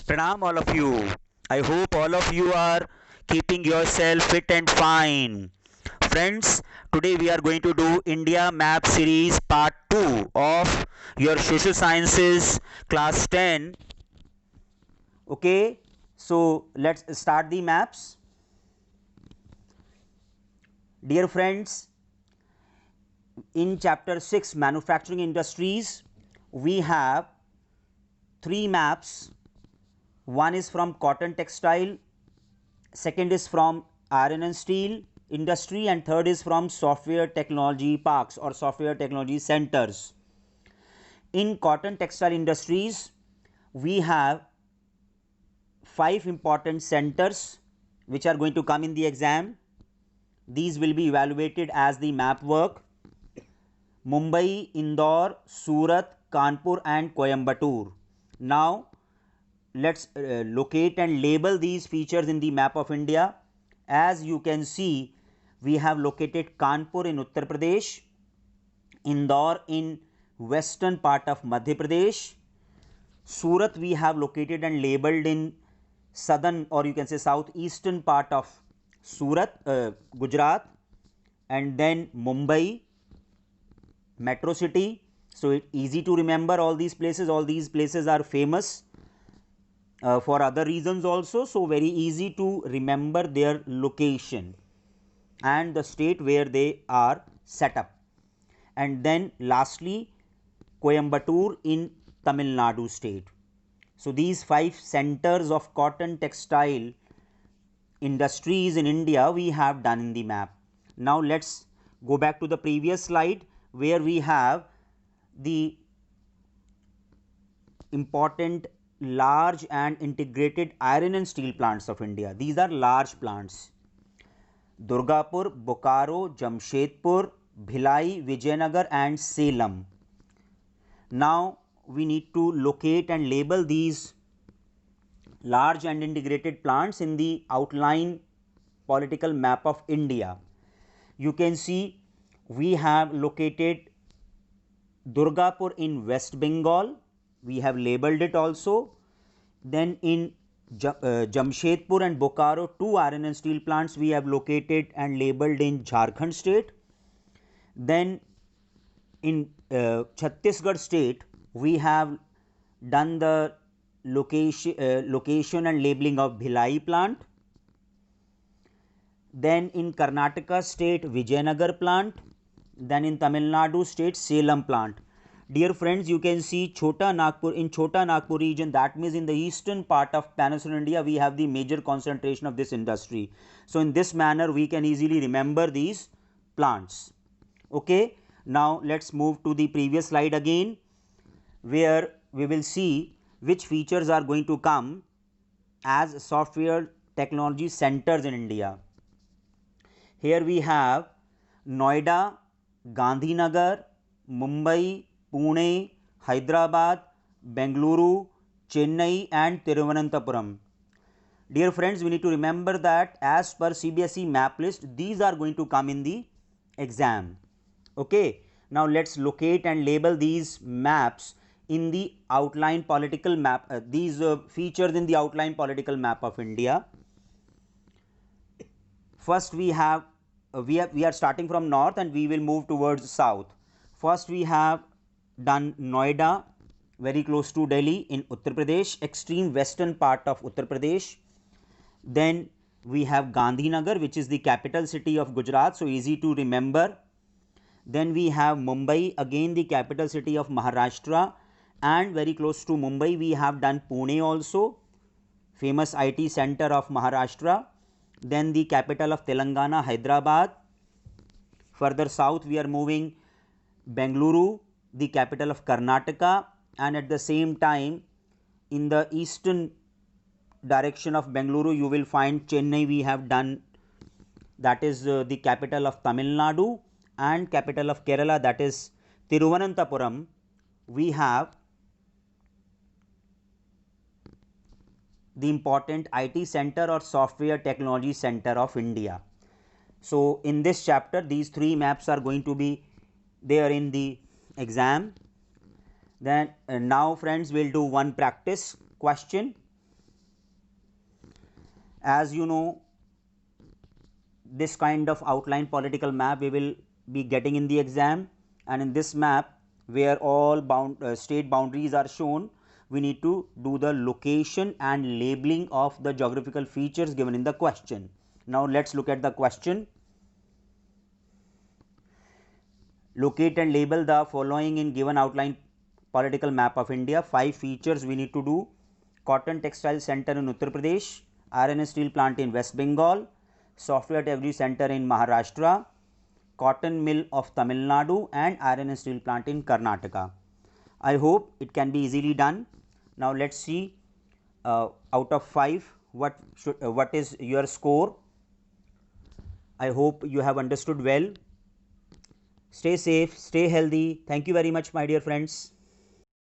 Pranam all of you. I hope all of you are keeping yourself fit and fine. Friends, today we are going to do India Map Series Part 2 of your Social Sciences Class 10. Okay, so let's start the maps. Dear friends, in Chapter 6 Manufacturing Industries, we have three maps. One is from cotton textile, second is from iron and steel industry, and third is from software technology parks or software technology centers. In cotton textile industries, we have five important centers which are going to come in the exam. These will be evaluated as the map work: Mumbai, Indore, Surat, Kanpur and Coimbatore. Now let's locate and label these features in the map of India. As you can see, we have located Kanpur in Uttar Pradesh, Indore in western part of Madhya Pradesh, Surat we have located and labeled in southern or you can say southeastern part of Surat, Gujarat, and then Mumbai, metro city. So it's easy to remember all these places. All these places are famous for other reasons also, so very easy to remember their location and the state where they are set up. And then lastly, Coimbatore in Tamil Nadu state. So these five centers of cotton textile industries in India we have done in the map. Now let's go back to the previous slide where we have the important large and integrated iron and steel plants of India. These are large plants: Durgapur, Bokaro, Jamshedpur, Bhilai, Vijayanagar and Salem. Now we need to locate and label these large and integrated plants in the outline political map of India. You can see we have located Durgapur in West Bengal. We have labeled it also. Then in Jamshedpur and Bokaro, two iron and steel plants we have located and labeled in Jharkhand state. Then in Chhattisgarh state we have done the location and labeling of Bhilai plant. Then in Karnataka state Vijayanagar plant. Then in Tamil Nadu state Salem plant. Dear friends, you can see Chota Nagpur, in Chota Nagpur region, that means in the eastern part of Peninsular India, we have the major concentration of this industry. So in this manner we can easily remember these plants. Okay, now let's move to the previous slide again where we will see which features are going to come as software technology centers in India. Here we have Noida, Gandhinagar, Mumbai, Pune, Hyderabad, Bengaluru, Chennai and Thiruvananthapuram. Dear friends, we need to remember that as per CBSE map list, these are going to come in the exam. Okay. Now let's locate and label these maps in the outline political map, these features in the outline political map of India. First we have we are starting from north and we will move towards south. First we have done Noida, very close to Delhi in Uttar Pradesh, extreme western part of Uttar Pradesh. Then we have Gandhinagar, which is the capital city of Gujarat, so easy to remember. Then we have Mumbai, again the capital city of Maharashtra, and very close to Mumbai we have done Pune also, famous IT center of Maharashtra. Then the capital of Telangana, Hyderabad. Further south we are moving Bengaluru, the capital of Karnataka, and at the same time in the eastern direction of Bengaluru you will find Chennai we have done, that is the capital of Tamil Nadu, and capital of Kerala, that is Thiruvananthapuram. We have the important IT center or software technology center of India. So in this chapter these three maps are going to be there in the exam. Then now friends, we'll do one practice question. As you know, this kind of outline political map we will be getting in the exam, and in this map where all state boundaries are shown, we need to do the location and labeling of the geographical features given in the question. Now let's look at the question. Locate and label the following in given outline political map of India. 5 features we need to do: cotton textile center in Uttar Pradesh, iron and steel plant in West Bengal, software delivery center in Maharashtra, cotton mill of Tamil Nadu, and iron and steel plant in Karnataka. I hope it can be easily done. Now let's see out of 5 what is your score. I hope you have understood well. Stay safe, stay healthy. Thank you very much, my dear friends.